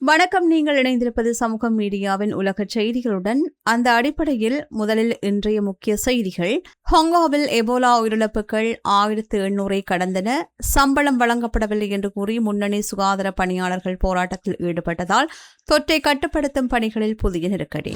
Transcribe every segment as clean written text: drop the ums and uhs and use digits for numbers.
வணக்கம். நீங்கள் இணைந்திருப்பது சமூக மீடியாவின் உலக செய்திகளுடன். அந்த அடிப்படையில் முதலில் இன்றைய முக்கிய செய்திகள். ஹாங்காவில் எபோலா உயிரிழப்புகள் 1800 கடந்தன. சம்பளம் வழங்கப்படவில்லை என்று கூறி முன்னணி சுகாதார பணியாளர்கள் போராட்டத்தில் ஈடுபட்டதால் தொற்றை கட்டுப்படுத்தும் பணிகளில் புதிய நெருக்கடி.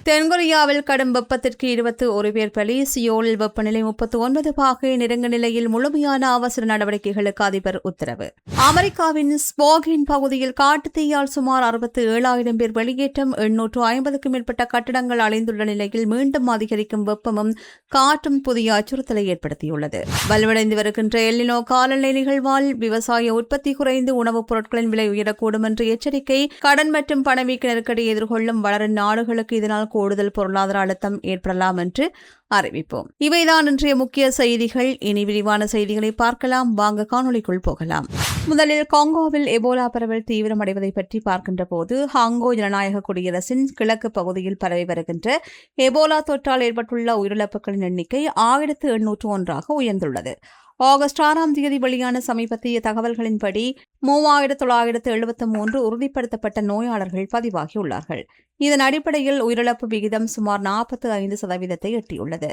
தென்கொரியாவில் கடும் வெப்பத்திற்கு 21 பேர் பலி. சியோலில் வெப்பநிலை 39 பாகை நெருங்க நிலையில் முழுமையான அவசர நடவடிக்கைகளுக்கு அதிபர் உத்தரவு. அமெரிக்காவின் ஸ்போகின் பகுதியில் காட்டுத்தீயால் சுமார் 67,000 பேர் வெளியேற்றம். 850க்கும் மேற்பட்ட கட்டடங்கள் அழிந்துள்ள நிலையில் மீண்டும் அதிகரிக்கும் வெப்பமும் காற்றும் புதிய அச்சுறுத்தலை ஏற்படுத்தியுள்ளது. வலுவடைந்து வருகின்ற எல்னினோ காலநிலை நிகழ்வால் விவசாய உற்பத்தி குறைந்து உணவுப் பொருட்களின் விலை உயரக்கூடும் என்ற எச்சரிக்கை. கடன் மற்றும் பணவீக்க நெருக்கடியை எதிர்கொள்ளும் வளரும் நாடுகளுக்கு இதனால் கூடுதல் பொருளாதார அழுத்தம் ஏற்படலாம் என்று அறிவிப்போம். இவைதான் இன்றைய முக்கிய செய்திகள். இனி விரிவான செய்திகளை பார்க்கலாம். வாங்க காணொலிக்குள் போகலாம். முதலில் காங்கோவில் எபோலா பரவல் தீவிரமடைவதை பற்றி பார்க்கின்ற போது, ஹாங்கோ ஜனநாயக குடியரசின் கிழக்கு பகுதியில் பரவி வருகின்ற எபோலா தொற்றால் ஏற்பட்டுள்ள உயிரிழப்புகளின் எண்ணிக்கை 1801 உயர்ந்துள்ளது. ஆகஸ்ட் 6ஆம் தேதி வெளியான சமீபத்திய தகவல்களின்படி 3973 உறுதிப்படுத்தப்பட்ட நோயாளர்கள் பதிவாகியுள்ளார்கள். இதன் அடிப்படையில் உயிரிழப்பு விகிதம் சுமார் 45% எட்டியுள்ளது.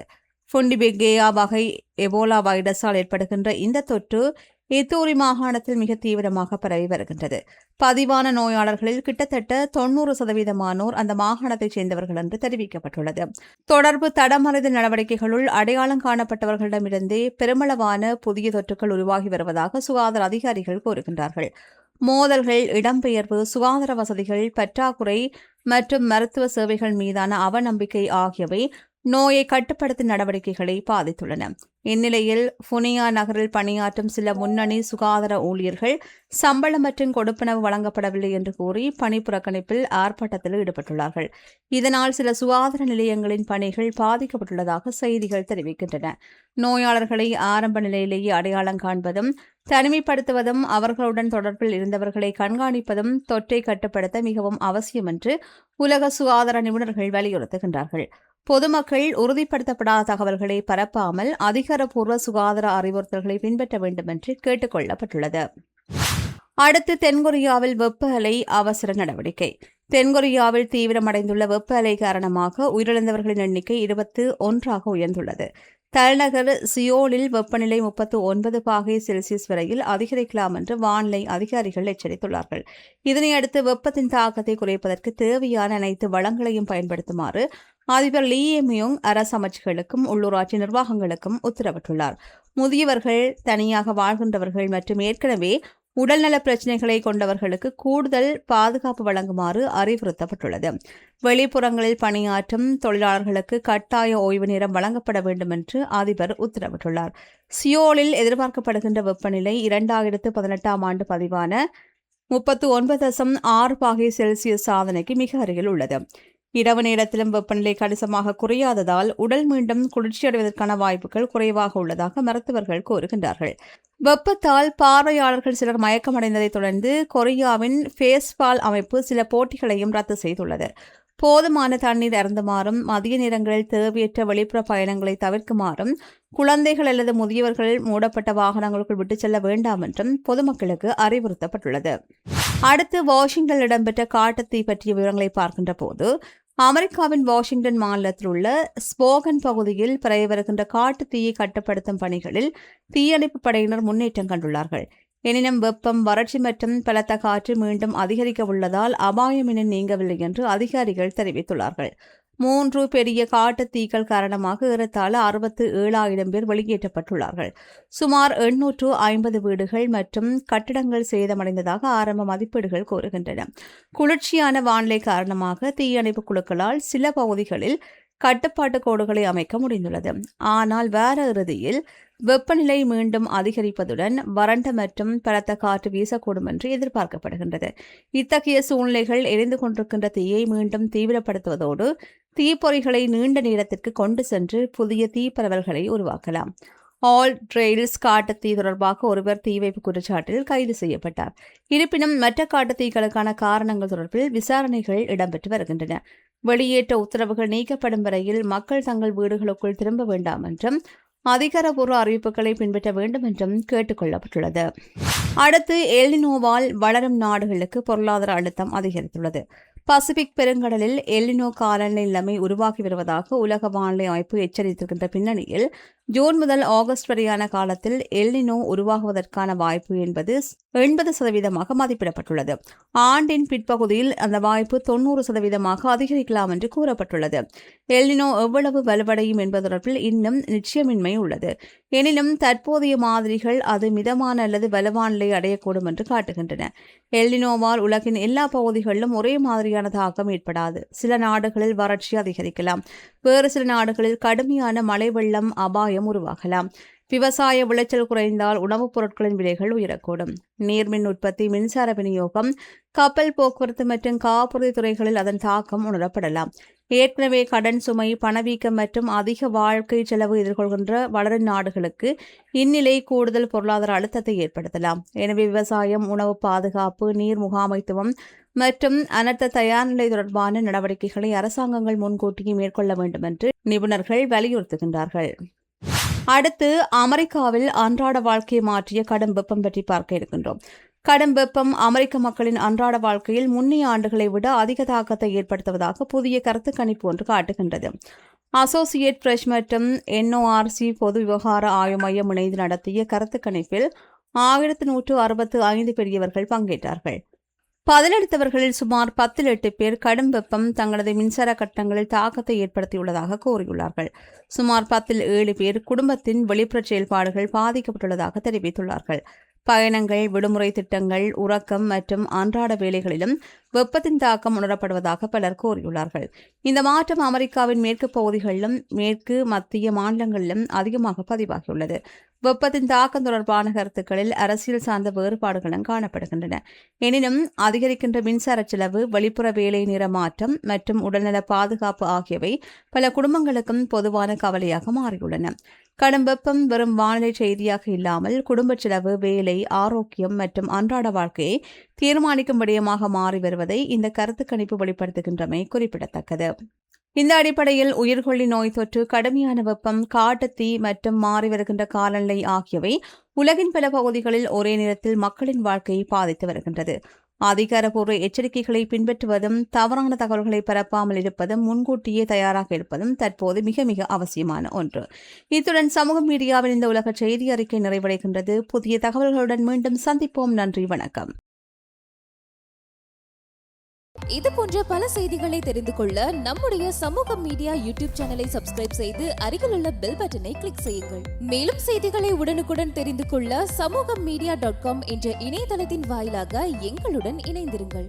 ஃபுண்டிபெகேயா வகை எபோலா வைரஸால் ஏற்படுகின்ற இந்த தொற்று இத்தூரி மாகாணத்தில் மிக தீவிரமாக பரவி வருகின்றது. பதிவான நோயாளர்களில் கிட்டத்தட்ட 90% அந்த மாகாணத்தைச் சேர்ந்தவர்கள் என்று தெரிவிக்கப்பட்டுள்ளது. தொடர்பு தடமறிதல் நடவடிக்கைகளுள் அடையாளம் காணப்பட்டவர்களிடமிருந்தே பெருமளவான புதிய தொற்றுகள் உருவாகி வருவதாக சுகாதார அதிகாரிகள் கூறுகின்றார்கள். மோதல்கள், இடம்பெயர்வு, சுகாதார வசதிகள் பற்றாக்குறை மற்றும் மருத்துவ சேவைகள் மீதான அவநம்பிக்கை ஆகியவை நோயை கட்டுப்படுத்தும் நடவடிக்கைகளை பாதித்துள்ளன. இந்நிலையில் புனியா நகரில் பணியாற்றும் சில முன்னணி சுகாதார ஊழியர்கள் சம்பளம் மற்றும் கொடுப்பனவு வழங்கப்படவில்லை என்று கூறி பணி புறக்கணிப்பில் ஆர்ப்பாட்டத்தில் ஈடுபட்டுள்ளார்கள். இதனால் சில சுகாதார நிலையங்களின் பணிகள் பாதிக்கப்பட்டுள்ளதாக செய்திகள் தெரிவிக்கின்றன. நோயாளர்களை ஆரம்ப நிலையிலேயே அடையாளம் காண்பதும் தனிமைப்படுத்துவதும் அவர்களுடன் தொடர்பில் இருந்தவர்களை கண்காணிப்பதும் தொற்றை கட்டுப்படுத்த மிகவும் அவசியம் என்று உலக சுகாதார நிபுணர்கள் வலியுறுத்துகின்றார்கள். பொதுமக்கள் உறுதிப்படுத்தப்படாத தகவல்களை பரப்பாமல் அதிகாரப்பூர்வ சுகாதார அறிவுறுத்தல்களை பின்பற்ற வேண்டும் என்று கேட்டுக் கொள்ளப்பட்டுள்ளது. அடுத்து தென்கொரியாவில் வெப்ப அலை அவசர நடவடிக்கை. தென்கொரியாவில் தீவிரமடைந்துள்ள வெப்ப அலை காரணமாக உயிரிழந்தவர்களின் எண்ணிக்கை 21 உயர்ந்துள்ளது. தலைநகர் சியோலில் வெப்பநிலை 39 பாகை செல்சியஸ் வரையில் அதிகரிக்கலாம் என்று வானிலை அதிகாரிகள் எச்சரித்துள்ளார்கள். இதனையடுத்து வெப்பத்தின் தாக்கத்தை குறைப்பதற்கு தேவையான அனைத்து வளங்களையும் பயன்படுத்துமாறு அதிபர் லீ மியோங் அரசு அமைச்சுகளுக்கும் உள்ளூராட்சி நிர்வாகங்களுக்கும் உத்தரவிட்டுள்ளார். முதியவர்கள், தனியாக வாழ்கின்றவர்கள் மற்றும் ஏற்கனவே உடல்நல பிரச்சினைகளை கொண்டவர்களுக்கு கூடுதல் பாதுகாப்பு வழங்குமாறு அறிவுறுத்தப்பட்டுள்ளது. வெளிப்புறங்களில் பணியாற்றும் தொழிலாளர்களுக்கு கட்டாய ஓய்வு நேரம் வழங்கப்பட வேண்டும் என்று அதிபர் உத்தரவிட்டுள்ளார். சியோலில் எதிர்பார்க்கப்படுகின்ற வெப்பநிலை 2018ஆம் ஆண்டு பதிவான 39.6 பாகை செல்சியஸ் சாதனைக்கு மிக அருகில் உள்ளது. இரவு நேரத்திலும் வெப்பநிலை கணிசமாக குறையாததால் உடல் மீண்டும் குளிர்ச்சியடைவதற்கான வாய்ப்புகள் குறைவாக உள்ளதாக மருத்துவர்கள் கூறுகின்றார்கள். வெப்பத்தால் பார்வையாளர்கள் சிலர் மயக்கமடைந்ததைத் தொடர்ந்து கொரியாவின் பேஸ்பால் அமைப்பு சில போட்டிகளையும் ரத்து செய்துள்ளது. போதுமான தண்ணீர் அருந்துமாறும், மதிய நேரங்களில் தேவையற்ற வெளிப்புற பயணங்களை தவிர்க்குமாறும், குழந்தைகள் அல்லது முதியவர்கள் மூடப்பட்ட வாகனங்களுக்குள் விட்டுச் செல்ல வேண்டாம் என்றும் பொதுமக்களுக்கு அறிவுறுத்தப்பட்டுள்ளது. அடுத்து வாஷிங்டனில் இடம்பெற்ற காட்டுத்தீ பற்றிய விவரங்களை பார்க்கின்ற போது, அமெரிக்காவின் வாஷிங்டன் மாநிலத்தில் உள்ள ஸ்போகன் பகுதியில் பரவி வருகின்ற காட்டுத்தீயை கட்டுப்படுத்தும் பணிகளில் தீயணைப்பு படையினர் முன்னேற்றம் கண்டுள்ளார்கள். எனினும் வெப்பம், வறட்சி மற்றும் பலத்த காற்று மீண்டும் அதிகரிக்க உள்ளதால் அபாயம் இன்னும் நீங்கவில்லை என்று அதிகாரிகள் தெரிவித்துள்ளார்கள். 3 பெரிய காட்டுத்தீக்கள் காரணமாக ஏறத்தாழ 67,000 பேர் வெளியேற்றப்பட்டுள்ளார்கள். சுமார் 850 வீடுகள் மற்றும் கட்டிடங்கள் சேதமடைந்ததாக ஆரம்ப மதிப்பீடுகள் கூறுகின்றன. குளிர்ச்சியான வானிலை காரணமாக தீயணைப்பு குழுக்களால் சில பகுதிகளில் கட்டுப்பாட்டு கோடுகளை அமைக்க முடிந்துள்ளது. ஆனால் வார இறுதியில் வெப்பநிலை மீண்டும் அதிகரிப்பதுடன் வறண்ட மற்றும் பலத்த காற்று வீசக்கூடும் என்று எதிர்பார்க்கப்படுகின்றது. இத்தகைய சூழ்நிலைகள் எரிந்து கொண்டிருக்கின்ற தீயை மீண்டும் தீவிரப்படுத்துவதோடு தீப்பொறிகளை நீண்ட நேரத்திற்கு கொண்டு சென்று புதிய தீப்பரவல்களை உருவாக்கலாம். ஆல் ட்ரெயில்ஸ் காட்டுத்தீ தொடர்பாக ஒருவர் தீ வைப்பு குற்றச்சாட்டில் கைது செய்யப்பட்டார். இருப்பினும் மற்ற காட்டுத்தீக்களுக்கான காரணங்கள் தொடர்பில் விசாரணைகள் இடம்பெற்று வருகின்றன. வெளியேற்ற உத்தரவுகள் நீக்கப்படும் வரையில் மக்கள் தங்கள் வீடுகளுக்குள் திரும்ப வேண்டாம் என்றும் அதிகாரப்பூர்வ அறிவிப்புகளை பின்பற்ற வேண்டும் என்றும் கேட்டுக் கொள்ளப்பட்டுள்ளது. அடுத்து எல்னினோவால் வளரும் நாடுகளுக்கு பொருளாதார அழுத்தம் அதிகரித்துள்ளது. பசிபிக் பெருங்கடலில் எல்னினோ காலநிலை நிலைமை உருவாகி வருவதாக உலக வானிலை அமைப்பு எச்சரித்திருக்கின்ற பின்னணியில் ஜூன் முதல் ஆகஸ்ட் வரையான காலத்தில் எல்னினோ உருவாகுவதற்கான வாய்ப்பு என்பது 80% மதிப்பிடப்பட்டுள்ளது. ஆண்டின் பிற்பகுதியில் அந்த வாய்ப்பு 90% அதிகரிக்கலாம் என்று கூறப்பட்டுள்ளது. எல்னினோ எவ்வளவு வலுவடையும் என்பது தொடர்பில் இன்னும் நிச்சயமின்மை உள்ளது. எனினும் தற்போதைய மாதிரிகள் அது மிதமான அல்லது வலுவான நிலையை அடையக்கூடும் என்று காட்டுகின்றன. எல்னினோவால் உலகின் எல்லா பகுதிகளிலும் ஒரே மாதிரியான தாக்கம் ஏற்படாது. சில நாடுகளில் வறட்சி அதிகரிக்கலாம். வேறு சில நாடுகளில் கடுமையான மழை வெள்ளம் அபாயம் உருவாகலாம். விவசாய விளைச்சல் குறைந்தால் உணவுப் பொருட்களின் விலைகள் உயரக்கூடும். நீர்மின் உற்பத்தி, மின்சார விநியோகம், கப்பல் போக்குவரத்து மற்றும் காப்புறுதி துறைகளில் அதன் தாக்கம் உணரப்படலாம். ஏற்கனவே கடன் சுமை, பணவீக்கம் மற்றும் அதிக வாழ்க்கை செலவு எதிர்கொள்கின்ற வளரும் நாடுகளுக்கு இந்நிலை கூடுதல் பொருளாதார அழுத்தத்தை ஏற்படுத்தலாம். எனவே விவசாயம், உணவு பாதுகாப்பு, நீர் முகாமைத்துவம் மற்றும் அனர்த்த தயார்நிலை தொடர்பான நடவடிக்கைகளை அரசாங்கங்கள் முன்கூட்டியே மேற்கொள்ள வேண்டும் என்று நிபுணர்கள் வலியுறுத்துகின்றார்கள். அடுத்து அமெரிக்காவில் அன்றாட வாழ்க்கையை மாற்றிய கடும் வெப்பம் பற்றி பார்க்க இருக்கின்றோம். கடும் வெப்பம் அமெரிக்க மக்களின் அன்றாட வாழ்க்கையில் முன்னைய ஆண்டுகளை விட அதிக தாக்கத்தை ஏற்படுத்துவதாக புதிய கருத்து கணிப்பு ஒன்று காட்டுகின்றது. அசோசியேட் பிரஸ் மற்றும் NORC பொது விவகார ஆய்வு மையம் இணைந்து நடத்திய கருத்து கணிப்பில் 1165 பெரியவர்கள் பங்கேற்றார்கள். பதிலளித்தவர்களில் சுமார் 10 பேர் கடும் வெப்பம் தங்களது மின்சார கட்டணங்களில் தாக்கத்தை ஏற்படுத்தியுள்ளதாக கூறியுள்ளார்கள். சுமார் 7 பேர் குடும்பத்தின் வெளிப்புற செயல்பாடுகள் பாதிக்கப்பட்டுள்ளதாக தெரிவித்துள்ளார்கள். பயணங்கள், விடுமுறை திட்டங்கள், உறக்கம் மற்றும் அன்றாட வேலைகளிலும் வெப்பத்தின் தாக்கம் உணரப்படுவதாக பலர் கூறியுள்ளார்கள். இந்த மாற்றம் அமெரிக்காவின் மேற்கு பகுதிகளிலும் மேற்கு மத்திய மாநிலங்களிலும் அதிகமாக பதிவாகியுள்ளது. வெப்பத்தின் தாக்கம் தொடர்பான கருத்துக்களில் அரசியல் சார்ந்த வேறுபாடுகளும் காணப்படுகின்றன. எனினும் அதிகரிக்கின்ற மின்சார செலவு, வெளிப்புற வேலை நேர மாற்றம் மற்றும் உடல்நல பாதுகாப்பு ஆகியவை பல குடும்பங்களுக்கும் பொதுவான கவலையாக மாறியுள்ளன. கடும் வெப்பம் வெறும் வானிலை செய்தியாக இல்லாமல் குடும்ப செலவு, வேலை, ஆரோக்கியம் மற்றும் அன்றாட வாழ்க்கையை தீர்மானிக்கும் விடயமாக மாறி வருவதை இந்த கருத்து கணிப்பு வெளிப்படுத்துகின்றமை குறிப்பிடத்தக்கது. இந்த அடிப்படையில் உயிர்கொல்லி நோய் தொற்று, கடுமையான வெப்பம், காட்டுத்தீ மற்றும் மாறி வருகின்ற காலநிலை ஆகியவை உலகின் பல பகுதிகளில் ஒரே நேரத்தில் மக்களின் வாழ்க்கையை பாதித்து வருகின்றது. அதிகாரப்பூர்வ எச்சரிக்கைகளை பின்பற்றுவதும், தவறான தகவல்களை பரப்பாமல் இருப்பதும், முன்கூட்டியே தயாராக இருப்பதும் தற்போது மிக மிக அவசியமான ஒன்று. இத்துடன் சமூக மீடியாவில் இந்த உலக செய்தி அறிக்கை நிறைவடைகின்றது. புதிய தகவல்களுடன் மீண்டும் சந்திப்போம். நன்றி, வணக்கம். இது போன்ற பல செய்திகளை தெரிந்து கொள்ள நம்முடைய சமூக மீடியா யூடியூப் சேனலை சப்ஸ்கிரைப் செய்து அருகில் உள்ள பெல் பட்டனை கிளிக் செய்யுங்கள். மேலும் செய்திகளை உடனுக்குடன் தெரிந்து கொள்ள சமூகமீடியா.com என்ற இணையதளத்தின் வாயிலாக எங்களுடன் இணைந்திருங்கள்.